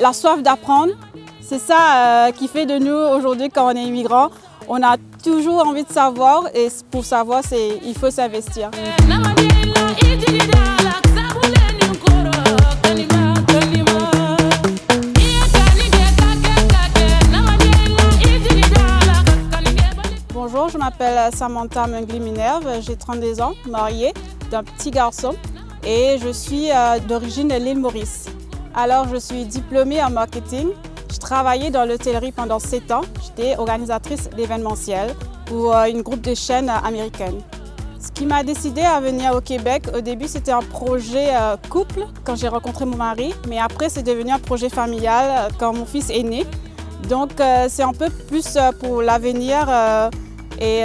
la soif d'apprendre, c'est ça qui fait de nous aujourd'hui quand on est immigrant. On a toujours envie de savoir et pour savoir, il faut s'investir. Bonjour, je m'appelle Samantha Mengli-Minerve, j'ai 32 ans, mariée d'un petit garçon et je suis d'origine de l'île Maurice. Alors, je suis diplômée en marketing. Je travaillais dans l'hôtellerie pendant 7 ans. J'étais organisatrice d'événementiel pour une groupe de chaînes américaines. Ce qui m'a décidé à venir au Québec, au début, c'était un projet couple quand j'ai rencontré mon mari, mais après, c'est devenu un projet familial quand mon fils est né. Donc, c'est un peu plus pour l'avenir et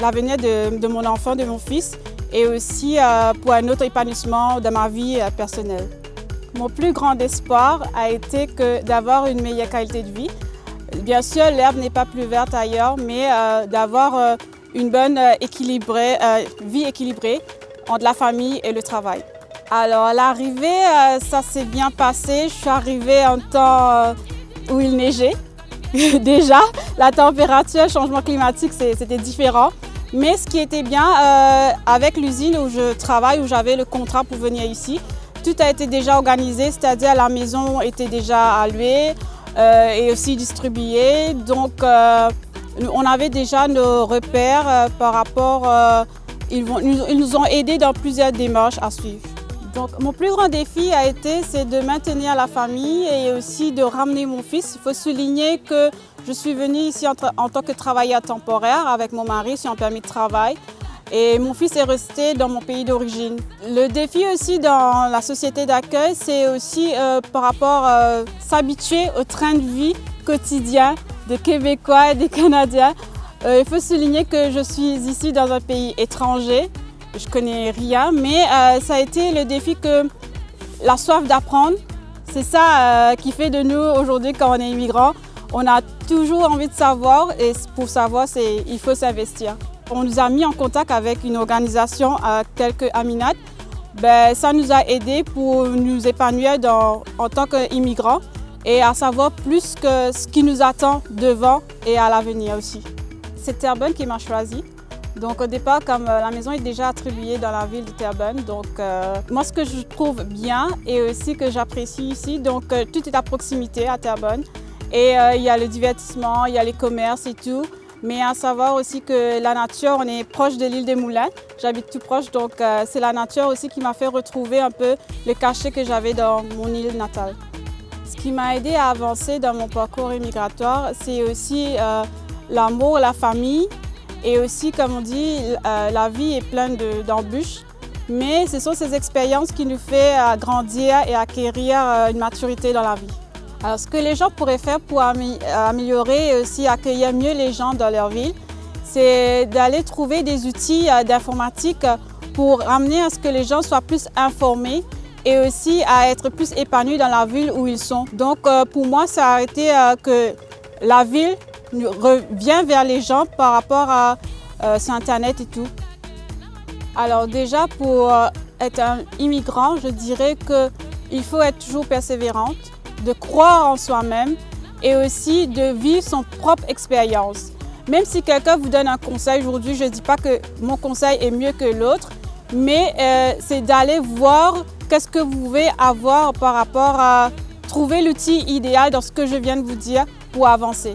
l'avenir de mon enfant, de mon fils, et aussi pour un autre épanouissement de ma vie personnelle. Mon plus grand espoir a été d'avoir une meilleure qualité de vie. Bien sûr, l'herbe n'est pas plus verte ailleurs, mais d'avoir une bonne vie équilibrée entre la famille et le travail. Alors, à l'arrivée, ça s'est bien passé. Je suis arrivée en temps où il neigeait. Déjà, la température, le changement climatique, c'était différent. Mais ce qui était bien, avec l'usine où je travaille, où j'avais le contrat pour venir ici, tout a été déjà organisé, c'est-à-dire la maison était déjà allouée et aussi distribuée. Donc, on avait déjà nos repères par rapport... ils nous ont aidés dans plusieurs démarches à suivre. Donc, mon plus grand défi c'est de maintenir la famille et aussi de ramener mon fils. Il faut souligner que je suis venue ici en tant que travailleur temporaire avec mon mari sur un permis de travail. Et mon fils est resté dans mon pays d'origine. Le défi aussi dans la société d'accueil, c'est aussi par rapport à s'habituer au train de vie quotidien des Québécois et des Canadiens. Il faut souligner que je suis ici dans un pays étranger. Je ne connais rien, mais ça a été le défi que la soif d'apprendre, c'est ça qui fait de nous aujourd'hui quand on est immigrant. On a toujours envie de savoir et pour savoir, il faut s'investir. On nous a mis en contact avec une organisation telle que Aminat. Ça nous a aidés pour nous épanouir en tant qu'immigrants et à savoir plus que ce qui nous attend devant et à l'avenir aussi. C'est Terrebonne qui m'a choisi. Donc au départ, comme la maison est déjà attribuée dans la ville de Terrebonne, donc moi ce que je trouve bien et aussi que j'apprécie ici, donc tout est à proximité à Terrebonne. Et il y a le divertissement, il y a les commerces et tout. Mais à savoir aussi que la nature, on est proche de l'île des Moulins. J'habite tout proche, donc c'est la nature aussi qui m'a fait retrouver un peu le cachet que j'avais dans mon île natale. Ce qui m'a aidé à avancer dans mon parcours immigratoire, c'est aussi l'amour, la famille et aussi, comme on dit, la vie est pleine d'embûches. Mais ce sont ces expériences qui nous font grandir et acquérir une maturité dans la vie. Alors, ce que les gens pourraient faire pour améliorer et aussi accueillir mieux les gens dans leur ville, c'est d'aller trouver des outils d'informatique pour amener à ce que les gens soient plus informés et aussi à être plus épanouis dans la ville où ils sont. Donc, pour moi, ça a été que la ville revient vers les gens par rapport à sur Internet et tout. Alors déjà, pour être un immigrant, je dirais qu'il faut être toujours persévérante, de croire en soi-même et aussi de vivre son propre expérience. Même si quelqu'un vous donne un conseil aujourd'hui, je ne dis pas que mon conseil est mieux que l'autre, mais c'est d'aller voir qu'est-ce que vous pouvez avoir par rapport à trouver l'outil idéal dans ce que je viens de vous dire pour avancer.